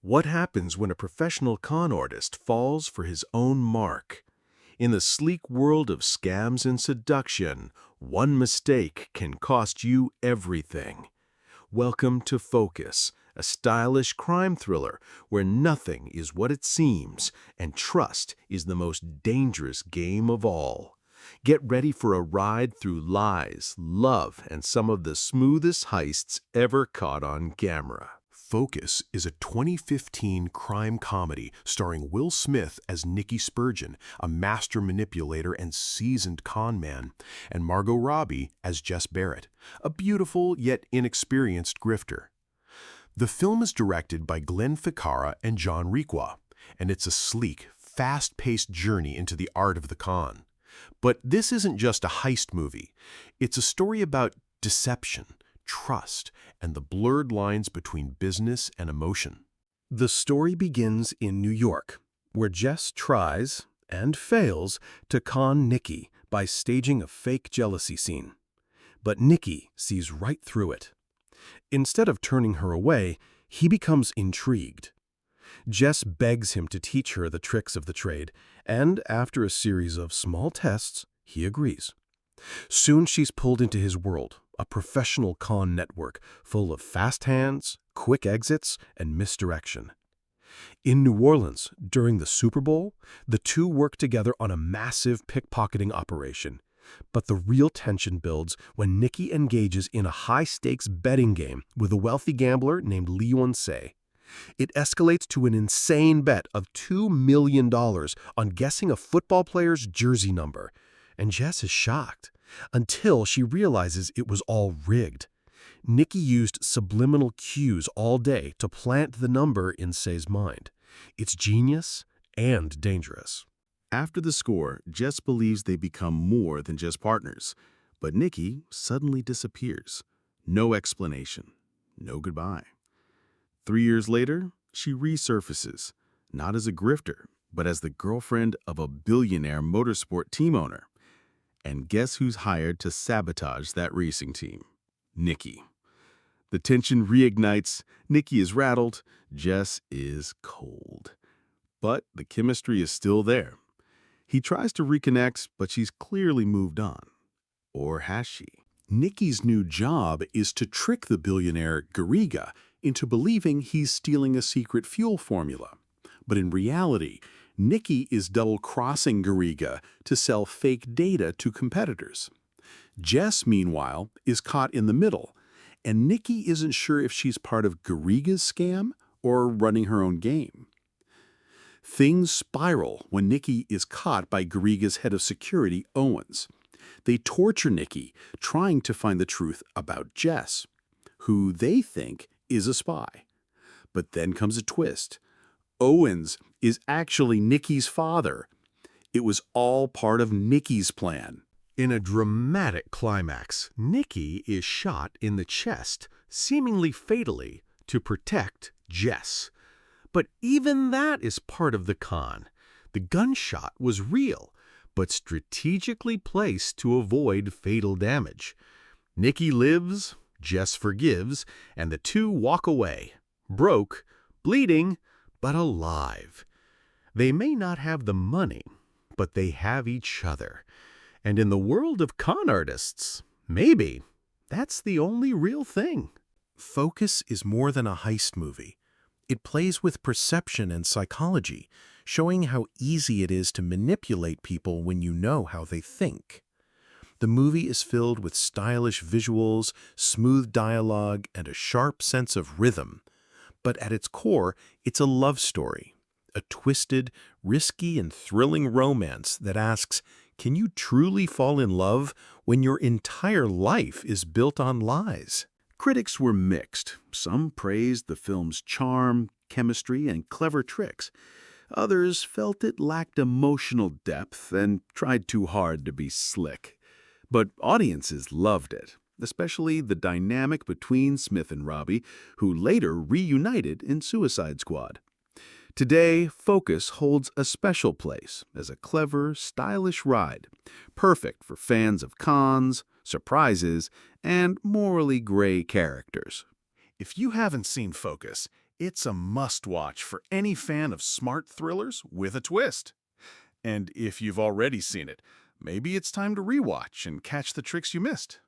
What happens when a professional con artist falls for his own mark? In the sleek world of scams and seduction, one mistake can cost you everything. Welcome to Focus, a stylish crime thriller where nothing is what it seems and trust is the most dangerous game of all. Get ready for a ride through lies, love, and some of the smoothest heists ever caught on camera. Focus is a 2015 crime comedy starring Will Smith as Nicky Spurgeon, a master manipulator and seasoned con man, and Margot Robbie as Jess Barrett, a beautiful yet inexperienced grifter. The film is directed by Glenn Ficarra and John Requa, and it's a sleek, fast-paced journey into the art of the con. But this isn't just a heist movie. It's a story about deception, trust, and the blurred lines between business and emotion. The story begins in New York, where Jess tries, and fails, to con Nicky by staging a fake jealousy scene. But Nicky sees right through it. Instead of turning her away, he becomes intrigued. Jess begs him to teach her the tricks of the trade, and after a series of small tests, he agrees. Soon she's pulled into his world, a professional con network full of fast hands, quick exits, and misdirection. In New Orleans, during the Super Bowl, the two work together on a massive pickpocketing operation. But the real tension builds when Nicky engages in a high-stakes betting game with a wealthy gambler named Leon Say. It escalates to an insane bet of $2 million on guessing a football player's jersey number. And Jess is shocked, until she realizes it was all rigged. Nicky used subliminal cues all day to plant the number in Say's mind. It's genius and dangerous. After the score, Jess believes they become more than just partners. But Nicky suddenly disappears. No explanation. No goodbye. 3 years later, she resurfaces, not as a grifter, but as the girlfriend of a billionaire motorsport team owner. And guess who's hired to sabotage that racing team? Nicky. The tension reignites, Nicky is rattled, Jess is cold. But the chemistry is still there. He tries to reconnect, but she's clearly moved on. Or has she? Nicky's new job is to trick the billionaire Garriga into believing he's stealing a secret fuel formula. But in reality, Nicky is double-crossing Garriga to sell fake data to competitors. Jess, meanwhile, is caught in the middle, and Nicky isn't sure if she's part of Garriga's scam or running her own game. Things spiral when Nicky is caught by Garriga's head of security, Owens. They torture Nicky, trying to find the truth about Jess, who they think is a spy. But then comes a twist. Owens is actually Nicky's father. It was all part of Nicky's plan. In a dramatic climax, Nicky is shot in the chest, seemingly fatally, to protect Jess. But even that is part of the con. The gunshot was real, but strategically placed to avoid fatal damage. Nicky lives, Jess forgives, and the two walk away, broke, bleeding, but alive. They may not have the money, but they have each other. And in the world of con artists, maybe that's the only real thing. Focus is more than a heist movie. It plays with perception and psychology, showing how easy it is to manipulate people when you know how they think. The movie is filled with stylish visuals, smooth dialogue, and a sharp sense of rhythm. But at its core, it's a love story, a twisted, risky, and thrilling romance that asks, can you truly fall in love when your entire life is built on lies? Critics were mixed. Some praised the film's charm, chemistry, and clever tricks. Others felt it lacked emotional depth and tried too hard to be slick. But audiences loved it, especially the dynamic between Smith and Robbie, who later reunited in Suicide Squad. Today, Focus holds a special place as a clever, stylish ride, perfect for fans of cons, surprises, and morally gray characters. If you haven't seen Focus, It's a must-watch for any fan of smart thrillers with a twist. And if you've already seen it, maybe it's time to rewatch and catch the tricks you missed.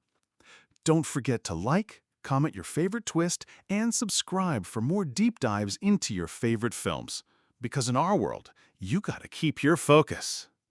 Don't forget to like, comment your favorite twist, and subscribe for more deep dives into your favorite films. Because in our world, you gotta keep your focus.